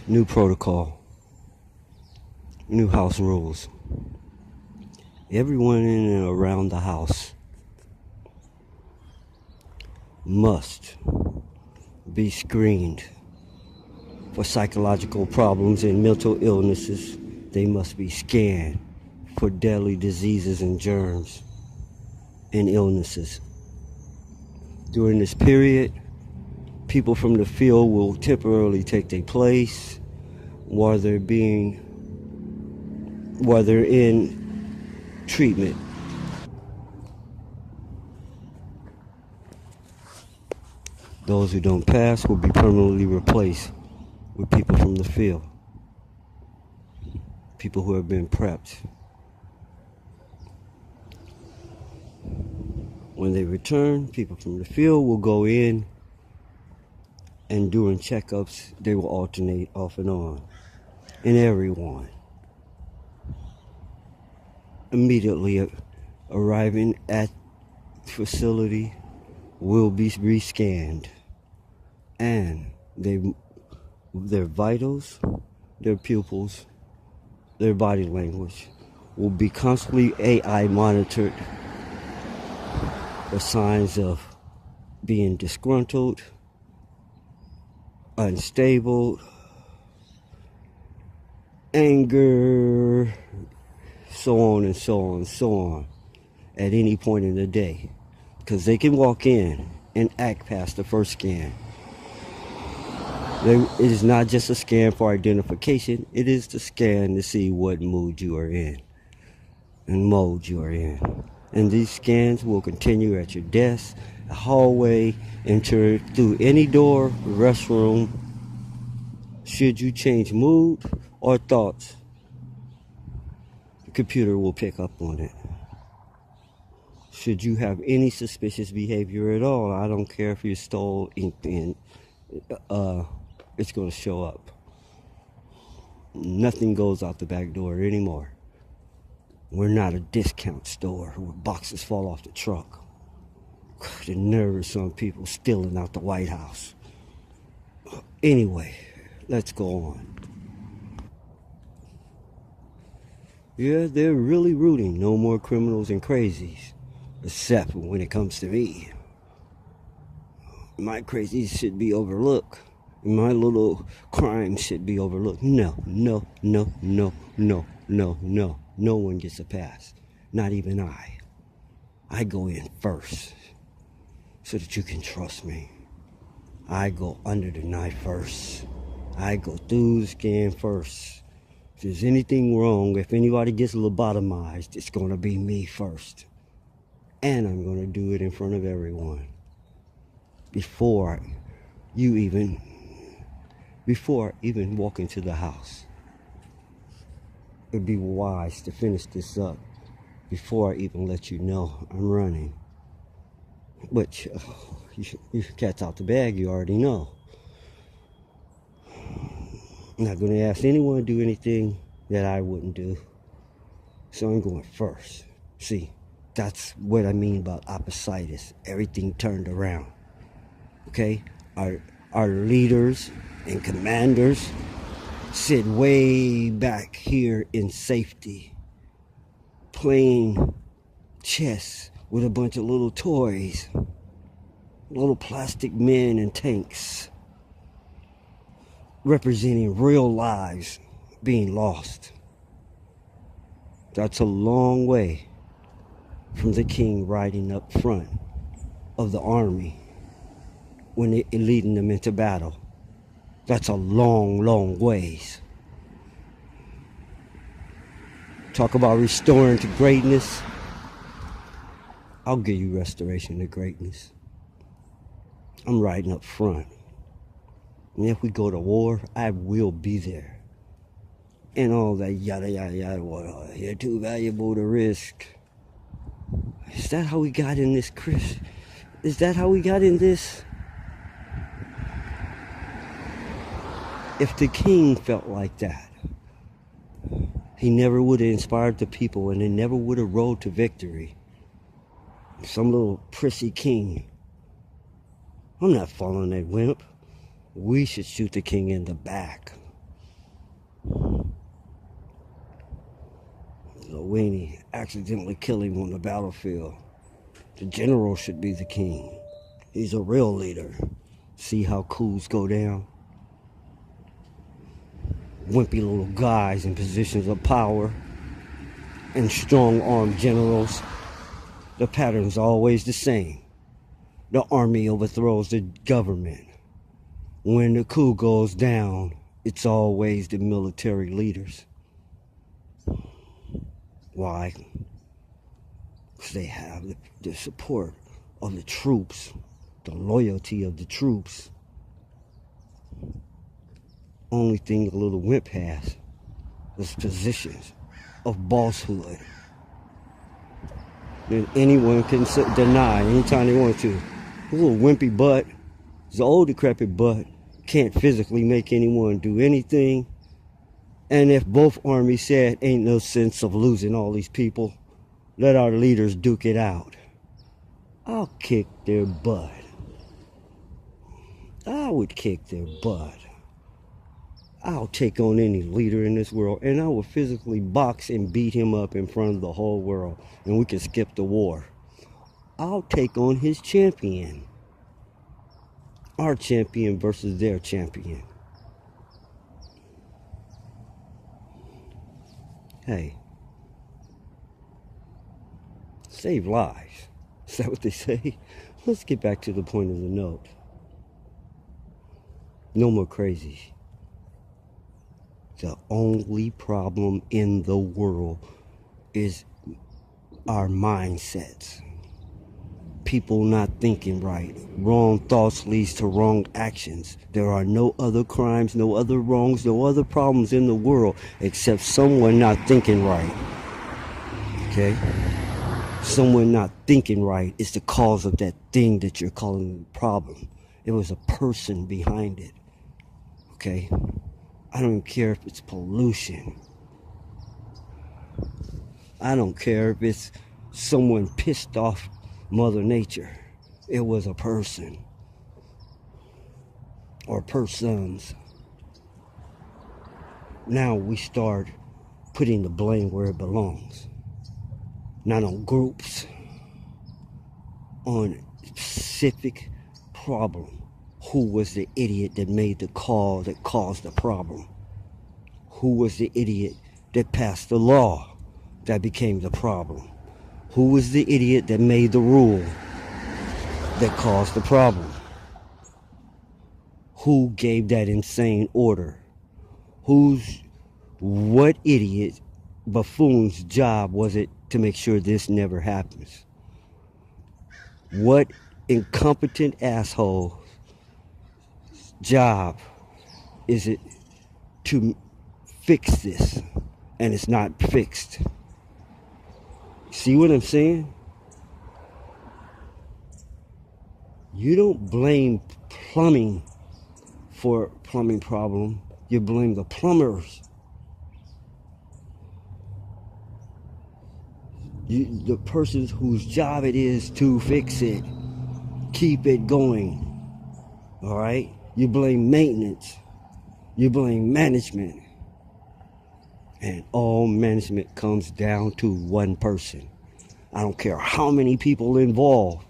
New protocol, new house rules. Everyone in and around the house must be screened for psychological problems and mental illnesses. They must be scanned for deadly diseases and germs and illnesses. During this period, people from the field will temporarily take their place while they're in treatment. Those who don't pass will be permanently replaced with people from the field, people who have been prepped. When they return, people from the field will go in, and during checkups, they will alternate off and on. And everyone immediately arriving at the facility will be rescanned, and their vitals, their pupils, their body language will be constantly AI monitored for signs of being disgruntled, unstable, anger, so on and so on and so on at any point in the day, because they can walk in and act past the first scan. It is not just a scan for identification, it is the scan to see what mood you are in and mode you are in. And these scans will continue at your desk, a hallway, enter through any door, restroom. Should you change mood or thoughts, the computer will pick up on it. Should you have any suspicious behavior at all, I don't care if you stole ink pen, it's going to show up. Nothing goes out the back door anymore. We're not a discount store where boxes fall off the truck. The nerve of some people stealing out the White House. Anyway, let's go on. Yeah, they're really rooting no more criminals and crazies, except when it comes to me. My crazies should be overlooked. My little crime should be overlooked. No. No one gets a pass. Not even I. I go in first so that you can trust me. I go under the knife first. I go through the scan first. If there's anything wrong, if anybody gets lobotomized, it's going to be me first. And I'm going to do it in front of everyone. Before I even walk into the house. It'd be wise to finish this up before I even let you know I'm running. But you cat's out the bag, you already know. I'm not going to ask anyone to do anything that I wouldn't do. So I'm going first. See, that's what I mean about oppositis. Everything turned around. Okay? Our leaders and commanders sit way back here in safety, playing chess with a bunch of little toys, little plastic men and tanks, representing real lives being lost. That's a long way from the king riding up front of the army when they're leading them into battle. That's a long ways. Talk about restoring to greatness. I'll give you restoration to greatness. I'm riding up front. And if we go to war, I will be there. And all that yada yada. You're too valuable to risk. Is that how we got in this, Chris? Is that how we got in this? If the king felt like that, he never would have inspired the people and they never would have rode to victory. Some little prissy king. I'm not following that wimp. We should shoot the king in the back. Lawini accidentally kill him on the battlefield. The general should be the king. He's a real leader. See how coups go down? Wimpy little guys in positions of power and strong-armed generals. The pattern's always the same. The army overthrows the government. When the coup goes down, it's always the military leaders. Why? Because they have the support of the troops, the loyalty of the troops. Only thing a little wimp has is positions of bosshood. Then anyone can deny anytime they want to. A little wimpy butt, his old decrepit butt, can't physically make anyone do anything. And if both armies said ain't no sense of losing all these people, let our leaders duke it out, I'll kick their butt. I would kick their butt. I'll take on any leader in this world, and I will physically box and beat him up in front of the whole world, and we can skip the war. I'll take on his champion. Our champion versus their champion. Hey, save lives. Is that what they say? Let's get back to the point of the note. No more crazies. The only problem in the world is our mindsets. People not thinking right. Wrong thoughts leads to wrong actions. There are no other crimes, no other wrongs, no other problems in the world except someone not thinking right. Okay? Someone not thinking right is the cause of that thing that you're calling a problem. It was a person behind it. Okay? I don't care if it's pollution. I don't care if it's someone pissed off Mother Nature. It was a person. Or persons. Now we start putting the blame where it belongs. Not on groups. On specific problem. Who was the idiot that made the call that caused the problem? Who was the idiot that passed the law that became the problem? Who was the idiot that made the rule that caused the problem? Who gave that insane order? What idiot buffoon's job was it to make sure this never happens? What incompetent asshole job is it to fix this, and it's not fixed? See what I'm saying? You don't blame plumbing for plumbing problem. You blame the plumbers. The person whose job it is to fix it, keep it going. All right? You blame maintenance. You blame management. And all management comes down to one person. I don't care how many people involved.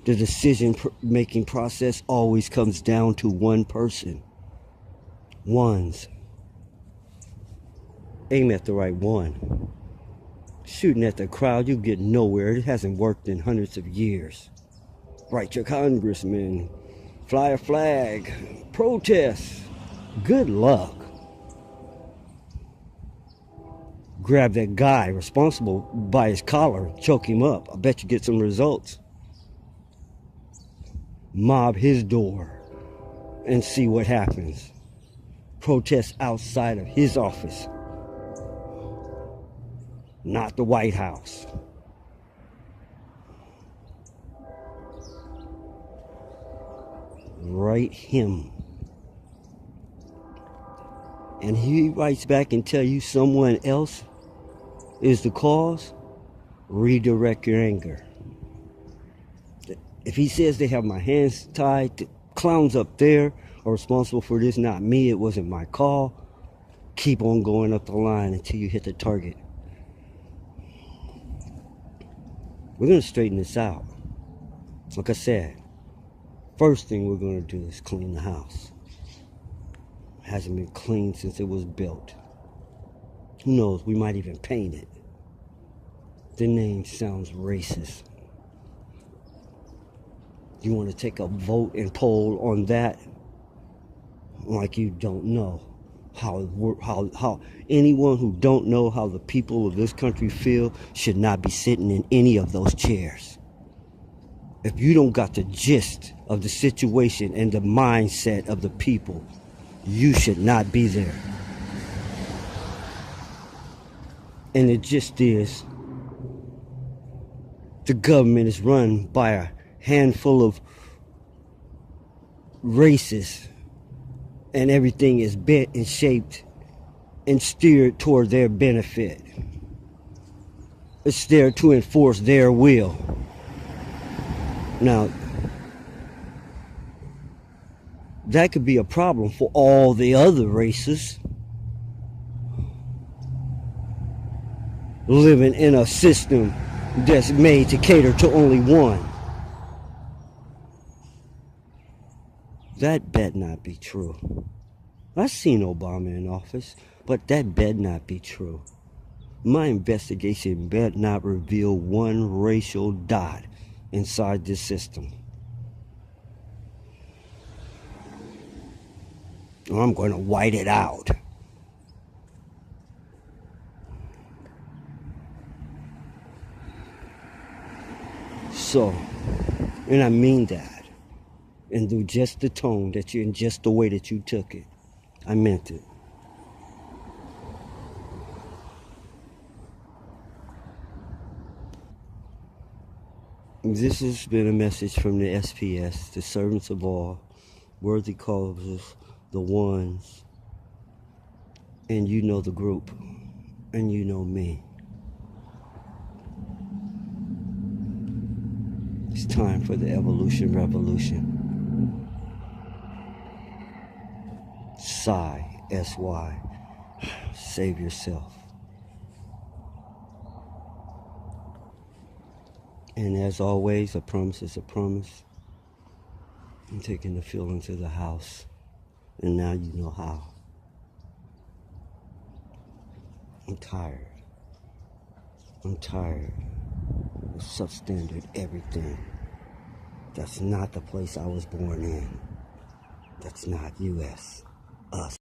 The decision-making process always comes down to one person. Ones. Aim at the right one. Shooting at the crowd, you get nowhere. It hasn't worked in hundreds of years. Write your congressman. Fly a flag. Protest. Good luck. Grab that guy responsible by his collar, choke him up. I bet you get some results. Mob his door and see what happens. Protest outside of his office, not the White House. Write him. And he writes back and tell you someone else is the cause. Redirect your anger. If he says they have my hands tied, the clowns up there are responsible for this, not me, it wasn't my call. Keep on going up the line until you hit the target. We're going to straighten this out. Like I said, first thing we're going to do is clean the house. It hasn't been cleaned since it was built. Who knows, we might even paint it. The name sounds racist. You want to take a vote and poll on that? Like you don't know how anyone who don't know how the people of this country feel should not be sitting in any of those chairs. If you don't got the gist of the situation and the mindset of the people, you should not be there. And the gist is, the government is run by a handful of racists, and everything is bent and shaped and steered toward their benefit. It's there to enforce their will. Now, that could be a problem for all the other races living in a system that's made to cater to only one. That bet not be true. I've seen Obama in office, but that bet not be true. My investigation bet not reveal one racial dot inside this system. Or I'm going to white it out. So, and I mean that. And through just the tone that you, and just the way that you took it, I meant it. This has been a message from the SPS, the servants of all, worthy causes, the ones, and you know the group, and you know me. It's time for the evolution revolution. Sigh, S-Y, save yourself. And as always, a promise is a promise. I'm taking the feeling to the house, and now you know how. I'm tired. I'm tired of substandard everything. That's not the place I was born in. That's not U.S. Us.